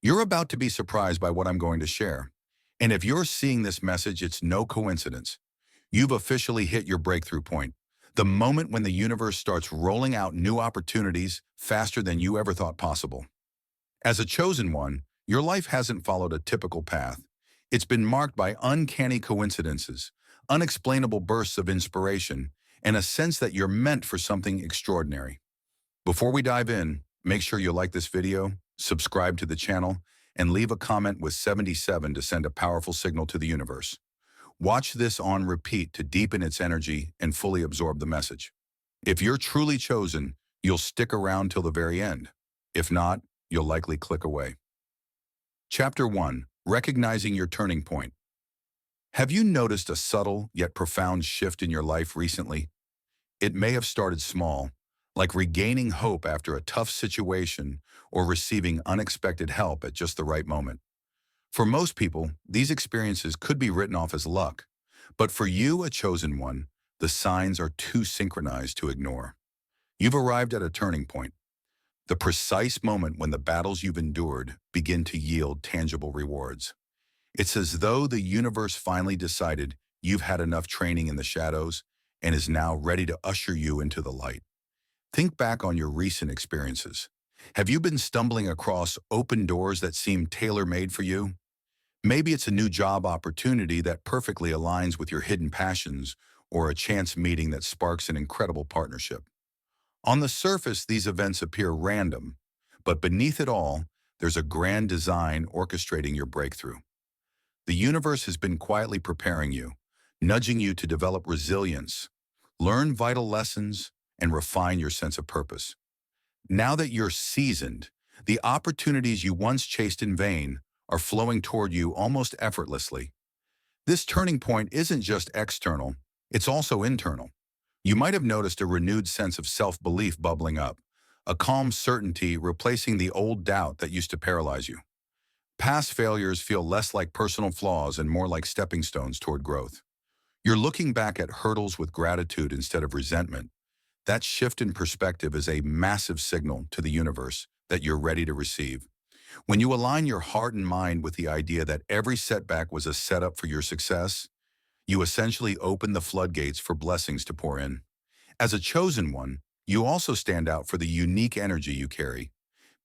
You're about to be surprised by what I'm going to share. And if you're seeing this message, it's no coincidence. You've officially hit your breakthrough point. The moment when the universe starts rolling out new opportunities faster than you ever thought possible. As a chosen one, your life hasn't followed a typical path. It's been marked by uncanny coincidences, unexplainable bursts of inspiration, and a sense that you're meant for something extraordinary. Before we dive in, make sure you like this video, subscribe to the channel, and leave a comment with 77 to send a powerful signal to the universe. Watch this on repeat to deepen its energy and fully absorb the message. If you're truly chosen, you'll stick around till the very end. If not, you'll likely click away. Chapter 1. Recognizing your turning point. Have you noticed a subtle yet profound shift in your life recently? It may have started small, like regaining hope after a tough situation or receiving unexpected help at just the right moment. For most people, these experiences could be written off as luck, but for you, a chosen one, the signs are too synchronized to ignore. You've arrived at a turning point, the precise moment when the battles you've endured begin to yield tangible rewards. It's as though the universe finally decided you've had enough training in the shadows and is now ready to usher you into the light. Think back on your recent experiences. Have you been stumbling across open doors that seem tailor-made for you? Maybe it's a new job opportunity that perfectly aligns with your hidden passions, or a chance meeting that sparks an incredible partnership. On the surface, these events appear random, but beneath it all, there's a grand design orchestrating your breakthrough. The universe has been quietly preparing you, nudging you to develop resilience, learn vital lessons, and refine your sense of purpose. Now that you're seasoned, the opportunities you once chased in vain are flowing toward you almost effortlessly. This turning point isn't just external, it's also internal. You might have noticed a renewed sense of self-belief bubbling up, a calm certainty replacing the old doubt that used to paralyze you. Past failures feel less like personal flaws and more like stepping stones toward growth. You're looking back at hurdles with gratitude instead of resentment. That shift in perspective is a massive signal to the universe that you're ready to receive. When you align your heart and mind with the idea that every setback was a setup for your success, you essentially open the floodgates for blessings to pour in. As a chosen one, you also stand out for the unique energy you carry.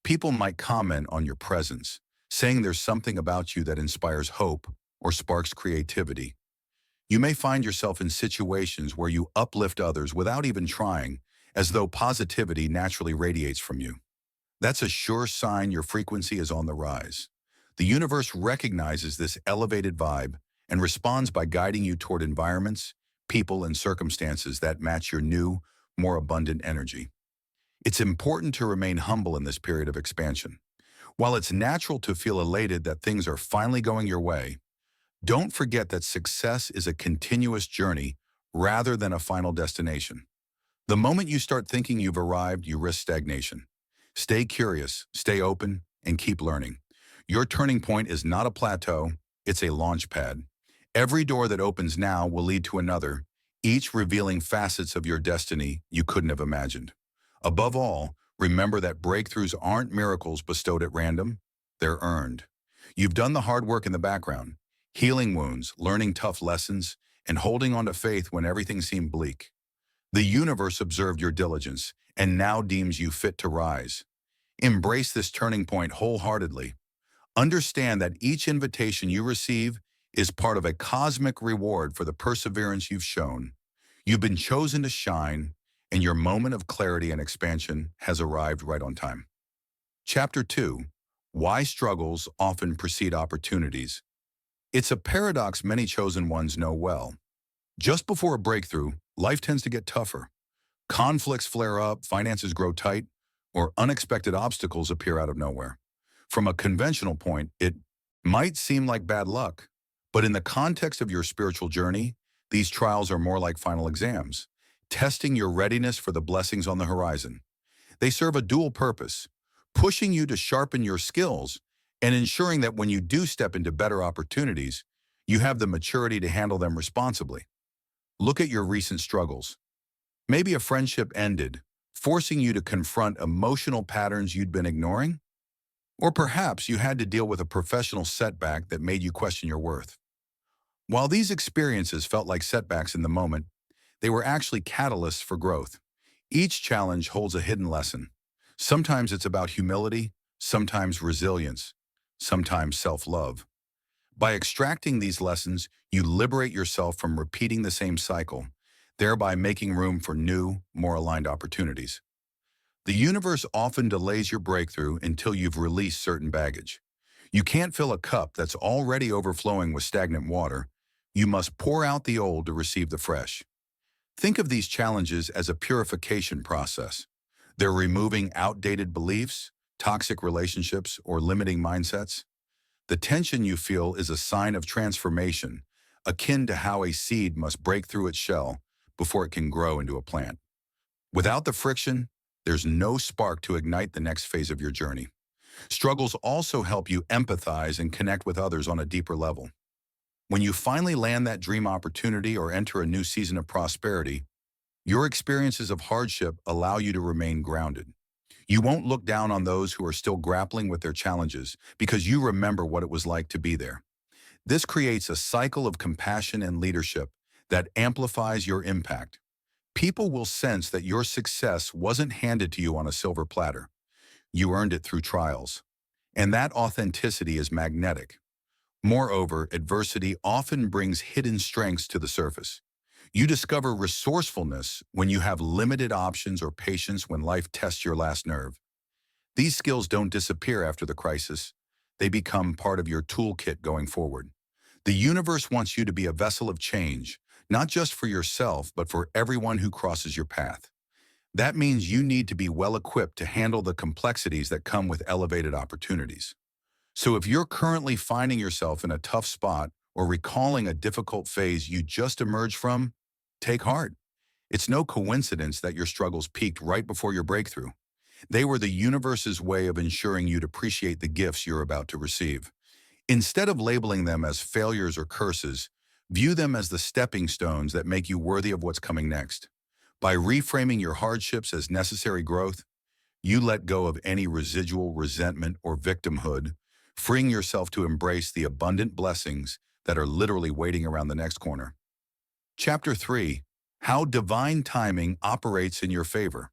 People might comment on your presence, saying there's something about you that inspires hope or sparks creativity. You may find yourself in situations where you uplift others without even trying, as though positivity naturally radiates from you. That's a sure sign your frequency is on the rise. The universe recognizes this elevated vibe and responds by guiding you toward environments, people, and circumstances that match your new, more abundant energy. It's important to remain humble in this period of expansion. While it's natural to feel elated that things are finally going your way, don't forget that success is a continuous journey rather than a final destination. The moment you start thinking you've arrived, you risk stagnation. Stay curious, stay open, and keep learning. Your turning point is not a plateau, it's a launch pad. Every door that opens now will lead to another, each revealing facets of your destiny you couldn't have imagined. Above all, remember that breakthroughs aren't miracles bestowed at random, they're earned. You've done the hard work in the background, healing wounds, learning tough lessons, and holding on to faith when everything seemed bleak. The universe observed your diligence and now deems you fit to rise. Embrace this turning point wholeheartedly. Understand that each invitation you receive is part of a cosmic reward for the perseverance you've shown. You've been chosen to shine, and your moment of clarity and expansion has arrived right on time. Chapter 2. Why struggles often precede opportunities. It's a paradox many chosen ones know well. Just before a breakthrough, life tends to get tougher. Conflicts flare up, finances grow tight, or unexpected obstacles appear out of nowhere. From a conventional point, it might seem like bad luck, but in the context of your spiritual journey, these trials are more like final exams, testing your readiness for the blessings on the horizon. They serve a dual purpose, pushing you to sharpen your skills and ensuring that when you do step into better opportunities, you have the maturity to handle them responsibly. Look at your recent struggles. Maybe a friendship ended, forcing you to confront emotional patterns you'd been ignoring. Or perhaps you had to deal with a professional setback that made you question your worth. While these experiences felt like setbacks in the moment, they were actually catalysts for growth. Each challenge holds a hidden lesson. Sometimes it's about humility, sometimes resilience, sometimes self-love. By extracting these lessons, you liberate yourself from repeating the same cycle, thereby making room for new, more aligned opportunities. The universe often delays your breakthrough until you've released certain baggage. You can't fill a cup that's already overflowing with stagnant water. You must pour out the old to receive the fresh. Think of these challenges as a purification process. They're removing outdated beliefs, toxic relationships, or limiting mindsets. The tension you feel is a sign of transformation, akin to how a seed must break through its shell before it can grow into a plant. Without the friction, there's no spark to ignite the next phase of your journey. Struggles also help you empathize and connect with others on a deeper level. When you finally land that dream opportunity or enter a new season of prosperity, your experiences of hardship allow you to remain grounded. You won't look down on those who are still grappling with their challenges because you remember what it was like to be there. This creates a cycle of compassion and leadership that amplifies your impact. People will sense that your success wasn't handed to you on a silver platter. You earned it through trials. And that authenticity is magnetic. Moreover, adversity often brings hidden strengths to the surface. You discover resourcefulness when you have limited options or patience when life tests your last nerve. These skills don't disappear after the crisis. They become part of your toolkit going forward. The universe wants you to be a vessel of change, not just for yourself, but for everyone who crosses your path. That means you need to be well equipped to handle the complexities that come with elevated opportunities. So if you're currently finding yourself in a tough spot or recalling a difficult phase you just emerged from, take heart. It's no coincidence that your struggles peaked right before your breakthrough. They were the universe's way of ensuring you'd appreciate the gifts you're about to receive. Instead of labeling them as failures or curses, view them as the stepping stones that make you worthy of what's coming next. By reframing your hardships as necessary growth, you let go of any residual resentment or victimhood, freeing yourself to embrace the abundant blessings that are literally waiting around the next corner. Chapter 3. How Divine Timing Operates in Your Favor.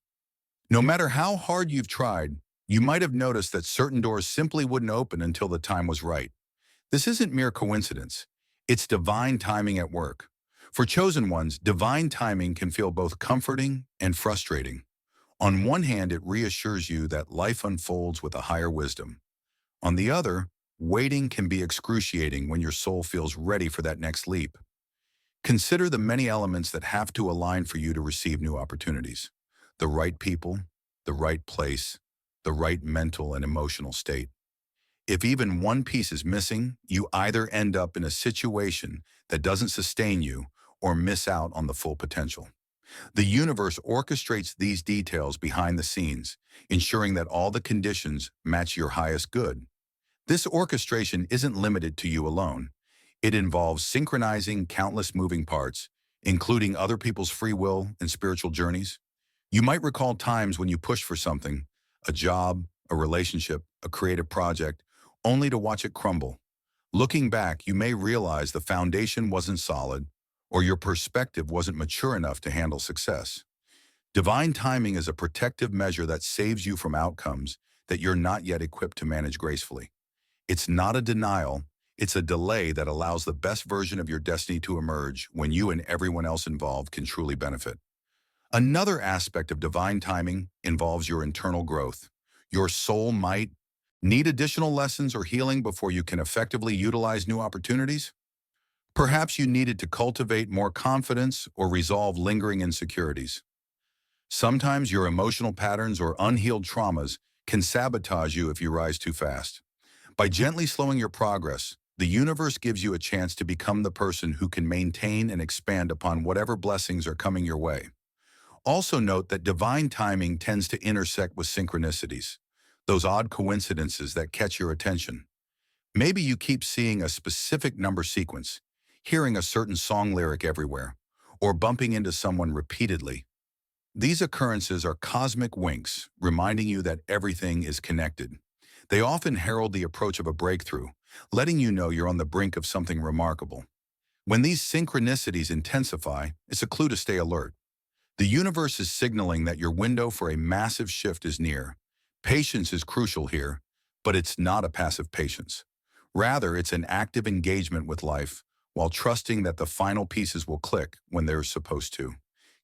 No matter how hard you've tried, you might have noticed that certain doors simply wouldn't open until the time was right. This isn't mere coincidence. It's divine timing at work. For chosen ones, divine timing can feel both comforting and frustrating. On one hand, it reassures you that life unfolds with a higher wisdom. On the other, waiting can be excruciating when your soul feels ready for that next leap. Consider the many elements that have to align for you to receive new opportunities. The right people, the right place, the right mental and emotional state. If even one piece is missing, you either end up in a situation that doesn't sustain you or miss out on the full potential. The universe orchestrates these details behind the scenes, ensuring that all the conditions match your highest good. This orchestration isn't limited to you alone. It involves synchronizing countless moving parts, including other people's free will and spiritual journeys. You might recall times when you pushed for something, a job, a relationship, a creative project, only to watch it crumble. Looking back, you may realize the foundation wasn't solid, or your perspective wasn't mature enough to handle success. Divine timing is a protective measure that saves you from outcomes that you're not yet equipped to manage gracefully. It's not a denial, it's a delay that allows the best version of your destiny to emerge when you and everyone else involved can truly benefit. Another aspect of divine timing involves your internal growth. Your soul might need additional lessons or healing before you can effectively utilize new opportunities. Perhaps you needed to cultivate more confidence or resolve lingering insecurities. Sometimes your emotional patterns or unhealed traumas can sabotage you if you rise too fast. By gently slowing your progress, the universe gives you a chance to become the person who can maintain and expand upon whatever blessings are coming your way. Also note that divine timing tends to intersect with synchronicities, those odd coincidences that catch your attention. Maybe you keep seeing a specific number sequence, hearing a certain song lyric everywhere, or bumping into someone repeatedly. These occurrences are cosmic winks, reminding you that everything is connected. They often herald the approach of a breakthrough, letting you know you're on the brink of something remarkable. When these synchronicities intensify, it's a clue to stay alert. The universe is signaling that your window for a massive shift is near. Patience is crucial here, but it's not a passive patience. Rather, it's an active engagement with life while trusting that the final pieces will click when they're supposed to.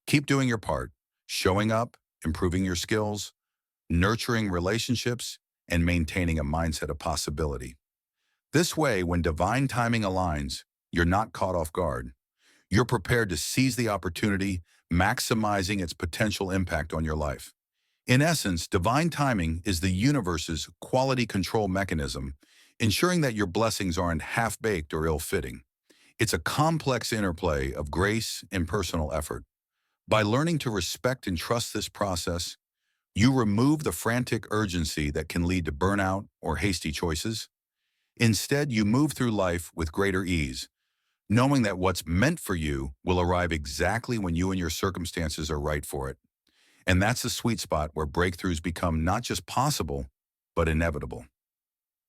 Keep doing your part, showing up, improving your skills, nurturing relationships, and maintaining a mindset of possibility. This way, when divine timing aligns, you're not caught off guard. You're prepared to seize the opportunity, maximizing its potential impact on your life. In essence, divine timing is the universe's quality control mechanism, ensuring that your blessings aren't half-baked or ill-fitting. It's a complex interplay of grace and personal effort. By learning to respect and trust this process, you remove the frantic urgency that can lead to burnout or hasty choices. Instead, you move through life with greater ease, knowing that what's meant for you will arrive exactly when you and your circumstances are right for it. And that's the sweet spot where breakthroughs become not just possible, but inevitable.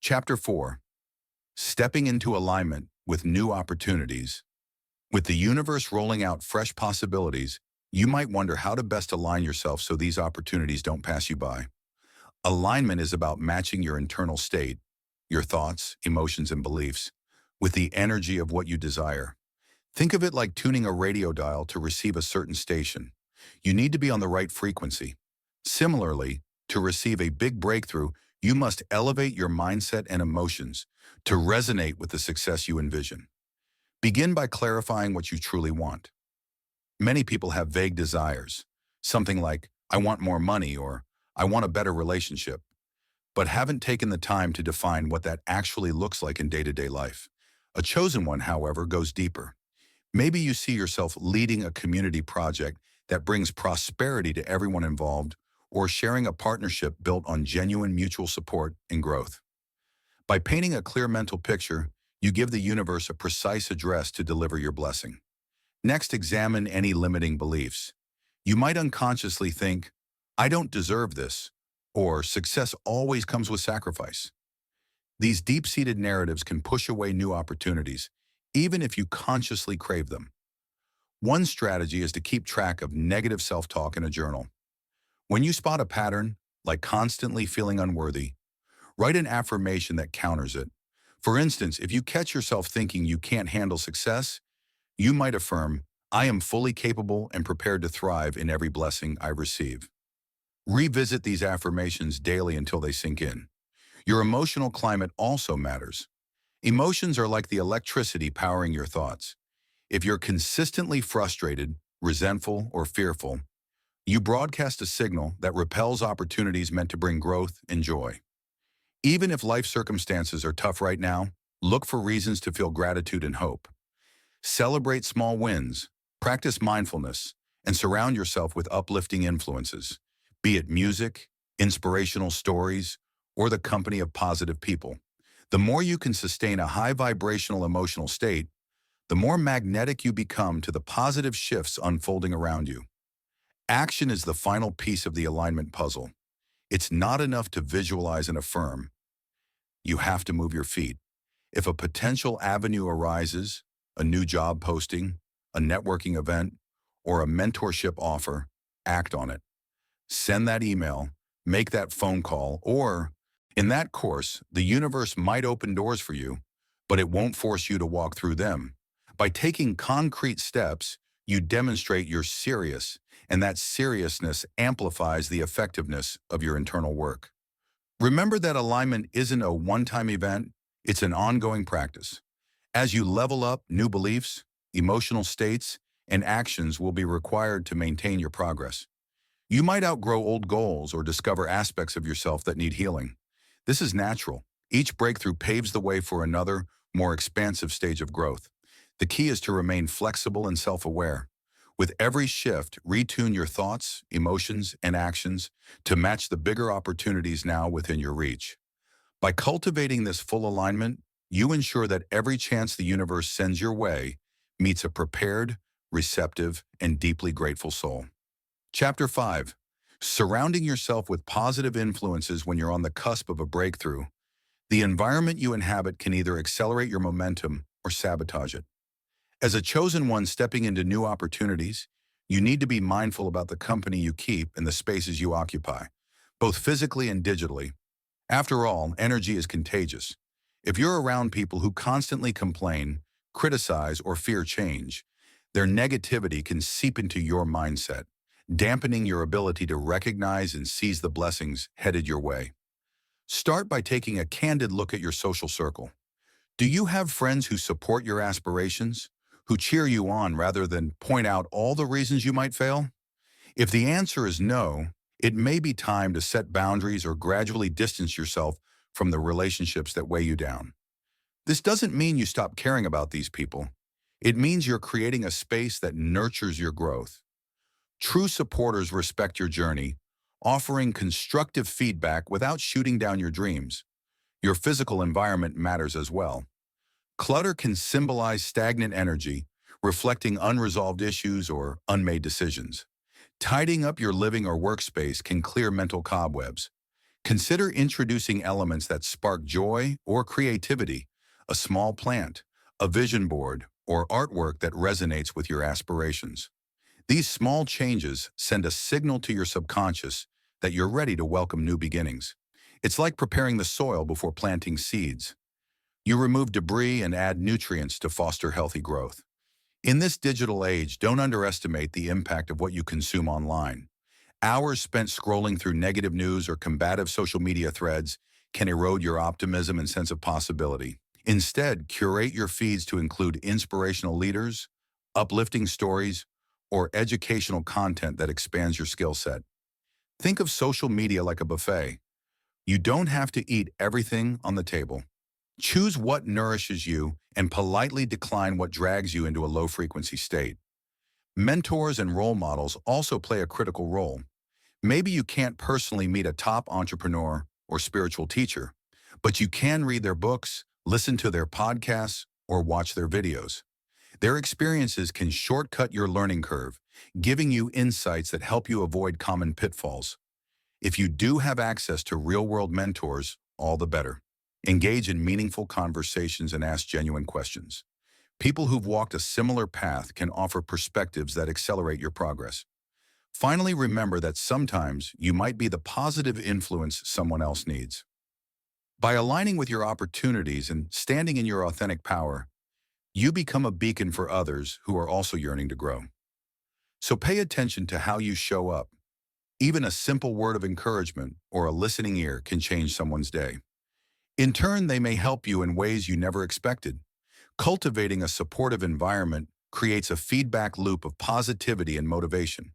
Chapter 4. Stepping into alignment with new opportunities. With the universe rolling out fresh possibilities, you might wonder how to best align yourself so these opportunities don't pass you by. Alignment is about matching your internal state, your thoughts, emotions, and beliefs, with the energy of what you desire. Think of it like tuning a radio dial to receive a certain station. You need to be on the right frequency. Similarly, to receive a big breakthrough, you must elevate your mindset and emotions to resonate with the success you envision. Begin by clarifying what you truly want. Many people have vague desires, something like, I want more money or I want a better relationship, but haven't taken the time to define what that actually looks like in day-to-day life. A chosen one, however, goes deeper. Maybe you see yourself leading a community project that brings prosperity to everyone involved, or sharing a partnership built on genuine mutual support and growth. By painting a clear mental picture, you give the universe a precise address to deliver your blessing. Next, examine any limiting beliefs. You might unconsciously think, I don't deserve this, or success always comes with sacrifice. These deep-seated narratives can push away new opportunities, even if you consciously crave them. One strategy is to keep track of negative self-talk in a journal. When you spot a pattern, like constantly feeling unworthy, write an affirmation that counters it. For instance, if you catch yourself thinking you can't handle success, you might affirm, I am fully capable and prepared to thrive in every blessing I receive. Revisit these affirmations daily until they sink in. Your emotional climate also matters. Emotions are like the electricity powering your thoughts. If you're consistently frustrated, resentful, or fearful, you broadcast a signal that repels opportunities meant to bring growth and joy. Even if life circumstances are tough right now, look for reasons to feel gratitude and hope. Celebrate small wins, practice mindfulness, and surround yourself with uplifting influences, be it music, inspirational stories, or the company of positive people. The more you can sustain a high vibrational emotional state, the more magnetic you become to the positive shifts unfolding around you. Action is the final piece of the alignment puzzle. It's not enough to visualize and affirm. You have to move your feet. If a potential avenue arises, a new job posting, a networking event, or a mentorship offer, act on it. Send that email, make that phone call, or, in that course, the universe might open doors for you, but it won't force you to walk through them. By taking concrete steps, you demonstrate you're serious, and that seriousness amplifies the effectiveness of your internal work. Remember that alignment isn't a one-time event, it's an ongoing practice. As you level up, new beliefs, emotional states, and actions will be required to maintain your progress. You might outgrow old goals or discover aspects of yourself that need healing. This is natural. Each breakthrough paves the way for another, more expansive stage of growth. The key is to remain flexible and self-aware. With every shift, retune your thoughts, emotions, and actions to match the bigger opportunities now within your reach. By cultivating this full alignment, you ensure that every chance the universe sends your way meets a prepared, receptive, and deeply grateful soul. Chapter 5. Surrounding yourself with positive influences when you're on the cusp of a breakthrough, the environment you inhabit can either accelerate your momentum or sabotage it. As a chosen one stepping into new opportunities, you need to be mindful about the company you keep and the spaces you occupy, both physically and digitally. After all, energy is contagious. If you're around people who constantly complain, criticize, or fear change, their negativity can seep into your mindset, dampening your ability to recognize and seize the blessings headed your way. Start by taking a candid look at your social circle. Do you have friends who support your aspirations, who cheer you on rather than point out all the reasons you might fail? If the answer is no, it may be time to set boundaries or gradually distance yourself from the relationships that weigh you down. This doesn't mean you stop caring about these people. It means you're creating a space that nurtures your growth. True supporters respect your journey, offering constructive feedback without shooting down your dreams. Your physical environment matters as well. Clutter can symbolize stagnant energy, reflecting unresolved issues or unmade decisions. Tidying up your living or workspace can clear mental cobwebs. Consider introducing elements that spark joy or creativity, a small plant, a vision board, or artwork that resonates with your aspirations. These small changes send a signal to your subconscious that you're ready to welcome new beginnings. It's like preparing the soil before planting seeds. You remove debris and add nutrients to foster healthy growth. In this digital age, don't underestimate the impact of what you consume online. Hours spent scrolling through negative news or combative social media threads can erode your optimism and sense of possibility. Instead, curate your feeds to include inspirational leaders, uplifting stories, or educational content that expands your skill set. Think of social media like a buffet. You don't have to eat everything on the table. Choose what nourishes you and politely decline what drags you into a low-frequency state. Mentors and role models also play a critical role. Maybe you can't personally meet a top entrepreneur or spiritual teacher, but you can read their books, listen to their podcasts, or watch their videos. Their experiences can shortcut your learning curve, giving you insights that help you avoid common pitfalls. If you do have access to real-world mentors, all the better. Engage in meaningful conversations and ask genuine questions. People who've walked a similar path can offer perspectives that accelerate your progress. Finally, remember that sometimes you might be the positive influence someone else needs. By aligning with your opportunities and standing in your authentic power, you become a beacon for others who are also yearning to grow. So pay attention to how you show up. Even a simple word of encouragement or a listening ear can change someone's day. In turn, they may help you in ways you never expected. Cultivating a supportive environment creates a feedback loop of positivity and motivation.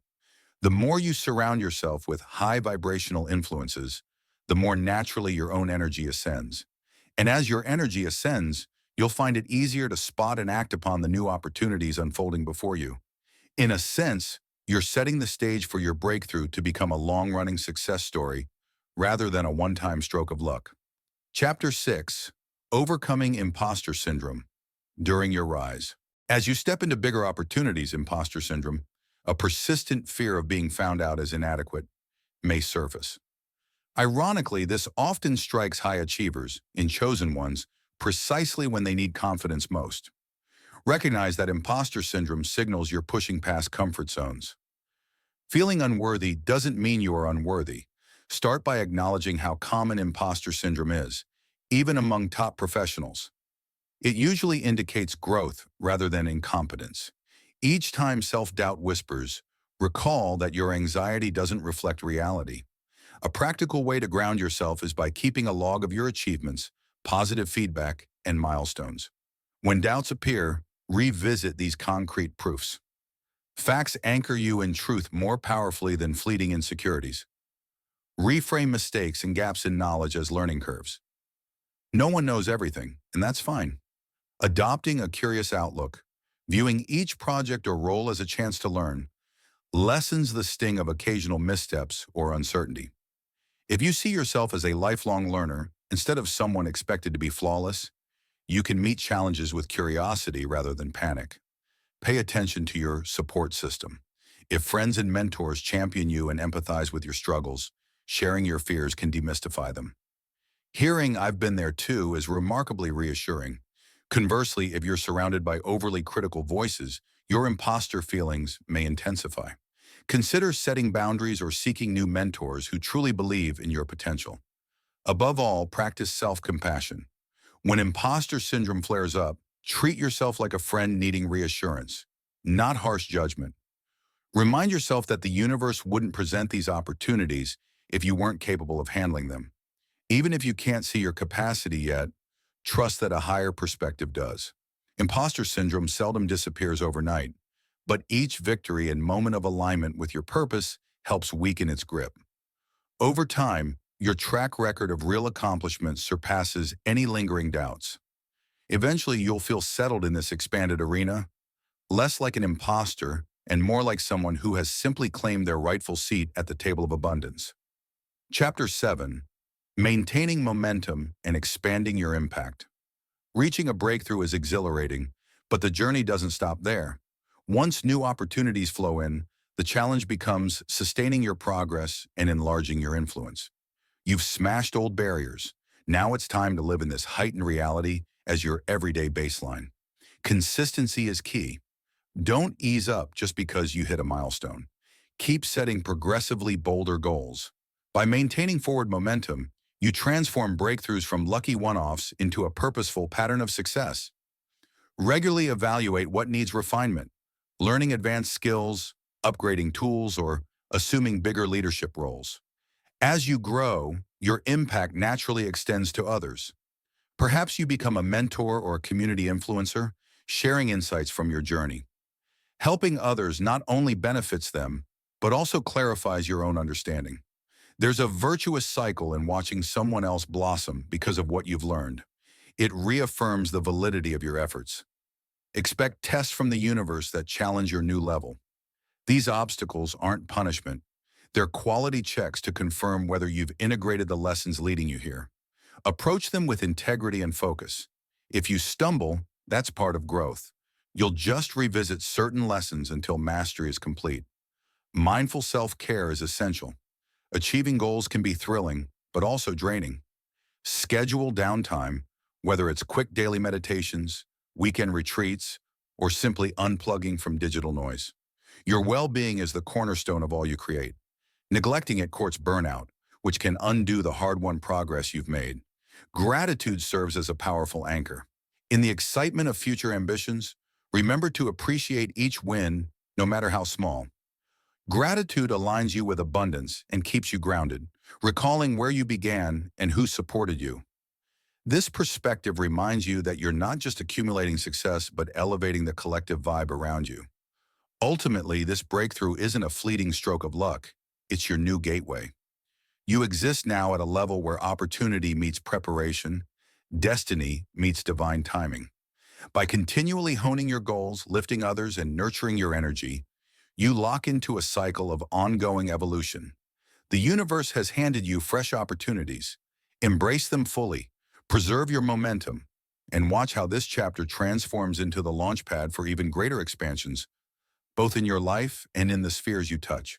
The more you surround yourself with high vibrational influences, the more naturally your own energy ascends. And as your energy ascends, you'll find it easier to spot and act upon the new opportunities unfolding before you. In a sense, you're setting the stage for your breakthrough to become a long-running success story rather than a one-time stroke of luck. Chapter 6. Overcoming Imposter Syndrome during your rise. As you step into bigger opportunities, imposter syndrome, a persistent fear of being found out as inadequate, may surface. Ironically, this often strikes high achievers, in chosen ones, precisely when they need confidence most. Recognize that imposter syndrome signals you're pushing past comfort zones. Feeling unworthy doesn't mean you are unworthy. Start by acknowledging how common imposter syndrome is, even among top professionals. It usually indicates growth rather than incompetence. Each time self-doubt whispers, recall that your anxiety doesn't reflect reality. A practical way to ground yourself is by keeping a log of your achievements, positive feedback, and milestones. When doubts appear, revisit these concrete proofs. Facts anchor you in truth more powerfully than fleeting insecurities. Reframe mistakes and gaps in knowledge as learning curves. No one knows everything, and that's fine. Adopting a curious outlook, viewing each project or role as a chance to learn, lessens the sting of occasional missteps or uncertainty. If you see yourself as a lifelong learner, instead of someone expected to be flawless, you can meet challenges with curiosity rather than panic. Pay attention to your support system. If friends and mentors champion you and empathize with your struggles, sharing your fears can demystify them. Hearing "I've been there too" is remarkably reassuring. Conversely, if you're surrounded by overly critical voices, your imposter feelings may intensify. Consider setting boundaries or seeking new mentors who truly believe in your potential. Above all, practice self-compassion. When imposter syndrome flares up, treat yourself like a friend needing reassurance, not harsh judgment. Remind yourself that the universe wouldn't present these opportunities if you weren't capable of handling them. Even if you can't see your capacity yet, trust that a higher perspective does. Imposter syndrome seldom disappears overnight, but each victory and moment of alignment with your purpose helps weaken its grip. Over time, your track record of real accomplishments surpasses any lingering doubts. Eventually, you'll feel settled in this expanded arena, less like an imposter and more like someone who has simply claimed their rightful seat at the table of abundance. Chapter 7. Maintaining momentum and expanding your impact. Reaching a breakthrough is exhilarating, but the journey doesn't stop there. Once new opportunities flow in, the challenge becomes sustaining your progress and enlarging your influence. You've smashed old barriers. Now it's time to live in this heightened reality as your everyday baseline. Consistency is key. Don't ease up just because you hit a milestone. Keep setting progressively bolder goals. By maintaining forward momentum, you transform breakthroughs from lucky one-offs into a purposeful pattern of success. Regularly evaluate what needs refinement, learning advanced skills, upgrading tools, or assuming bigger leadership roles. As you grow, your impact naturally extends to others. Perhaps you become a mentor or a community influencer, sharing insights from your journey. Helping others not only benefits them, but also clarifies your own understanding. There's a virtuous cycle in watching someone else blossom because of what you've learned. It reaffirms the validity of your efforts. Expect tests from the universe that challenge your new level. These obstacles aren't punishment. They're quality checks to confirm whether you've integrated the lessons leading you here. Approach them with integrity and focus. If you stumble, that's part of growth. You'll just revisit certain lessons until mastery is complete. Mindful self-care is essential. Achieving goals can be thrilling, but also draining. Schedule downtime, whether it's quick daily meditations, weekend retreats, or simply unplugging from digital noise. Your well-being is the cornerstone of all you create. Neglecting it courts burnout, which can undo the hard-won progress you've made. Gratitude serves as a powerful anchor. In the excitement of future ambitions, remember to appreciate each win, no matter how small. Gratitude aligns you with abundance and keeps you grounded, recalling where you began and who supported you. This perspective reminds you that you're not just accumulating success, but elevating the collective vibe around you. Ultimately, this breakthrough isn't a fleeting stroke of luck. It's your new gateway. You exist now at a level where opportunity meets preparation, destiny meets divine timing. By continually honing your goals, lifting others, and nurturing your energy, you lock into a cycle of ongoing evolution. The universe has handed you fresh opportunities. Embrace them fully, preserve your momentum, and watch how this chapter transforms into the launchpad for even greater expansions, both in your life and in the spheres you touch.